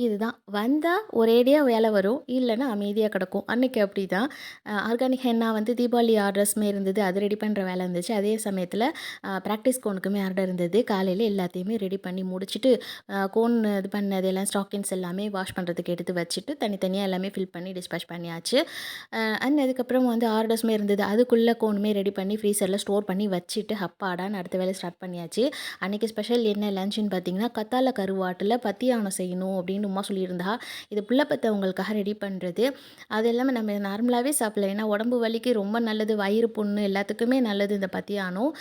இதுதான். வந்தா ஒரேடியா வேல வரும். இல்லன்னா அமைதியா கிடக்கும். அன்னைக்கு அப்படிதான். ஆர்கானிக் ஹென்னா வந்து தீபாவளி ஆர்டர்ஸுமே இருந்தது. அது ரெடி பண்ற வேலை இருந்துச்சு. அதே சமயத்தில பிராக்டிஸ் கோனுக்குமே ஆர்டர் இருந்தது. காலையில எல்லாத்தையுமே ரெடி பண்ணி முடிச்சுட்டு, கோன் இது பண்ணது எல்லாம் ஸ்டாக்கின்ஸ் எல்லாமே வாஷ் பண்ணுறதுக்கு எடுத்து வச்சுட்டு, தனித்தனியா எல்லாமே ஃபில் பண்ணி டிஸ்பேட்ச் பண்ணியாச்சு. அதுக்கப்புறம் வந்து ஆர்டர்ஸுமே இருந்தது. அதுக்குள்ள கோனுமே ரெடி பண்ணி ஃப்ரீசர்ல ஸ்டோர் பண்ணி வச்சுட்டு, அப்பாடான்னு அடுத்த வேலைய ஸ்டார்ட் பண்ணியாச்சு. அன்னைக்கு ஸ்பெஷல் என்ன லஞ்சுன்னு பார்த்தீங்கன்னா, கத்தாழ கருவாட்டுல பத்தியானம் செய்யணும் அப்படின்னு உம்மா சொல்லியிருந்தா. இது புள்ள பெத்தவங்களுக்காக ரெடி பண்ணுறது. அது எல்லாமே நம்ம நார்மலாவே சாப்பிடலாம். ஏன்னா உடம்பு வலிக்கு ரொம்ப நல்லது. வயிறு புண்ணு எல்லாத்துக்குமே நல்லது இந்த பத்தியானம்.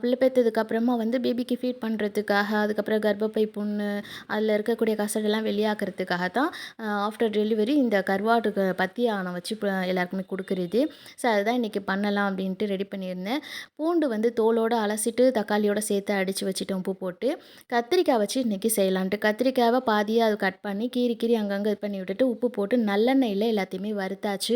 புள்ள பெத்ததுக்கு அப்புறமா வந்து பேபிக்கு ஃபீட் பண்ணுறதுக்காக, அதுக்கப்புறம் கர்ப்பப்பை புண்ணு, அதில இருக்கக்கூடிய கசடெல்லாம் வெளியாக்குறதுக்காக தான் ஆஃப்டர் டெலிவரி இந்த கருவாட்டுக்கு பத்தியானம் வச்சு எல்லாருக்குமே குடுக்குறது. ஸோ அதுதான் இன்றைக்கி பண்ணலாம் அப்படின்ட்டு ரெடி பண்ணியிருந்தேன். பூண்டு வந்து தோலோடு அலசிட்டு தக்காளியோட சேர்த்து அடித்து வச்சுட்டேன் உப்பு போட்டு. கத்திரிக்காய் வச்சு இன்றைக்கி செய்யலான்ட்டு. கத்திரிக்காவை பாதியாக அது கட் பண்ணி கீறி கீறி அங்கங்கே இது பண்ணி விட்டுட்டு உப்பு போட்டு நல்லெண்ணெயில் எல்லாத்தையுமே வறுத்தாச்சு.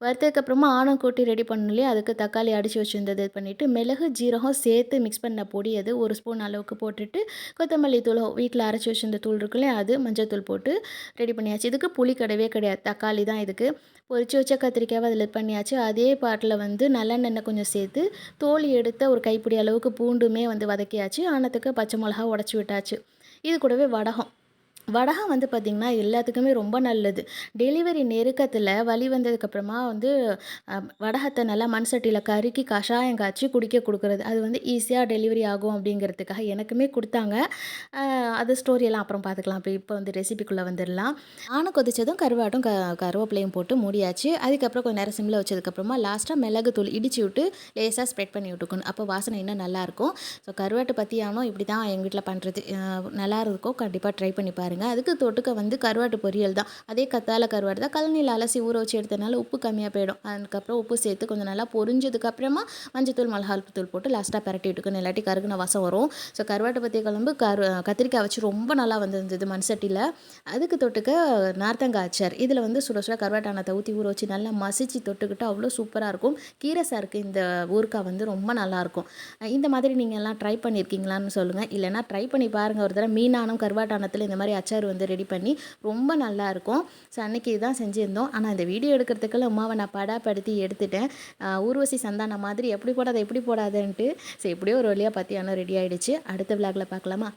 வறுத்ததுக்கப்புறமா ஆணம் கூட்டி ரெடி பண்ணணும் இல்லையா, அதுக்கு தக்காளி அடித்து வச்சுருந்தது இது பண்ணிவிட்டு மிளகு ஜீரகம் சேர்த்து மிக்ஸ் பண்ண பொடி அது 1 ஸ்பூன் அளவுக்கு போட்டுட்டு கொத்தமல்லி தூள் வீட்டில் அரைச்சி வச்சிருந்த தூள் இருக்கு இல்லையா, அது மஞ்சள் தூள் போட்டு ரெடி பண்ணியாச்சு. இதுக்கு புளி கிடையவே கிடையாது, தக்காளி தான் இதுக்கு. பொரிச்சு வச்ச கத்திரிக்காவை அதில் இது பண்ணியாச்சு. அதே பாட்டில் வந்து நல்லெண்ணெய் கொஞ்சம் சேர்த்து தோல் எடுத்த ஒரு கைப்பிடி அளவுக்கு பூண்டுமே வந்து வதக்கியாச்சு. ஆனத்துக்கு பச்சை மிளகா உடச்சி விட்டாச்சு. இது கூடவே வடகம். வடகம் வந்து பார்த்திங்கன்னா, எல்லாத்துக்குமே ரொம்ப நல்லது. டெலிவரி நெருக்கத்தில வலி வந்ததுக்கப்புறமா வந்து வடகத்த நல்லா மண் சட்டியில கருக்கி கஷாயம் காய்ச்சி குடிக்க குடுக்குறது. அது வந்து ஈஸியா டெலிவரி ஆகும் அப்படிங்கிறதுக்காக எனக்குமே குடுத்தாங்க. அது ஸ்டோரியெல்லாம் அப்புறம் பார்த்துக்கலாம். இப்போ வந்து ரெசிபிக்குள்ளே வந்துடலாம். ஆன கொதிச்சதும் கருவாட்டும் கருவேப்பிலையும் போட்டு மூடியாச்சு. அதுக்கப்புறம் கொஞ்சம் நேரம் சிம்ல வச்சதுக்கப்புறமா லாஸ்ட்டாக மிளகுத்தூள் இடிச்சு விட்டு லேசாக ஸ்ப்ரெட் பண்ணி விட்டுக்கணும். அப்போ வாசனை இன்னும் நல்லாயிருக்கும். ஸோ கருவாட்டு பத்தியானம் இப்படி தான் எங்கள் வீட்டில பண்ணுறது. நல்லா இருக்கும். கண்டிப்பாக ட்ரை பண்ணி பாருங்க. அதுக்கு தொட்டுக்க வந்து கருவாட்டு பொரியல் தான். அதே கத்தாழ கருவாடு தான். கழனில அலசி ஊற வச்சு எடுத்தனால உப்பு கம்மியா போயிடும். அதுக்கப்புறம் உப்பு சேர்த்து கொஞ்சம் நல்லா பொரிஞ்சதுக்கப்புறமா மஞ்சத்தூள், மிளகாத்தூள் போட்டு லாஸ்ட்டாக பெரட்டி விட்டுக்கணும். இல்லாட்டி கருகுன வாசம் வரும். ஸோ கருவாட்டு பத்திய குழம்பு கத்திரிக்காய் வச்சு ரொம்ப நல்லா வந்திருந்தது மண் சட்டியில. அதுக்கு தொட்டுக்க நார்த்தங்காய் அச்சார். இதில வந்து சுட சுட கருவாட்டானத்த ஊற்றி ஊற வச்சு நல்லா மசிச்சு தொட்டுக்கிட்டு அவ்வளோ சூப்பராக இருக்கும். கீரை சாருக்கு இந்த ஊறுகாய் வந்து ரொம்ப நல்லாயிருக்கும். இந்த மாதிரி நீங்கள் எல்லாம் ட்ரை பண்ணியிருக்கீங்களான்னு சொல்லுங்கள். இல்லைனா ட்ரை பண்ணி பாருங்கள் ஒரு தடவை. மீனானம் கருவாட்டானத்தில் இந்த மாதிரி அச்சார் வந்து ரெடி பண்ணி ரொம்ப நல்லாயிருக்கும். ஸோ அன்றைக்கி இதுதான் செஞ்சுருந்தோம். ஆனால் இந்த வீடியோ எடுக்கிறதுக்குள்ள உமாவை நான் படாப்படுத்தி எடுத்துட்டேன். ஊர்வசி சந்தானம் மாதிரி எப்படி போடாத எப்படி போடாதன்ட்டு. ஸோ எப்படியோ ஒரு வழியாக பத்தியானம் ரெடி ஆகிடுச்சு. அடுத்த விளாகில் பார்க்கலாமா?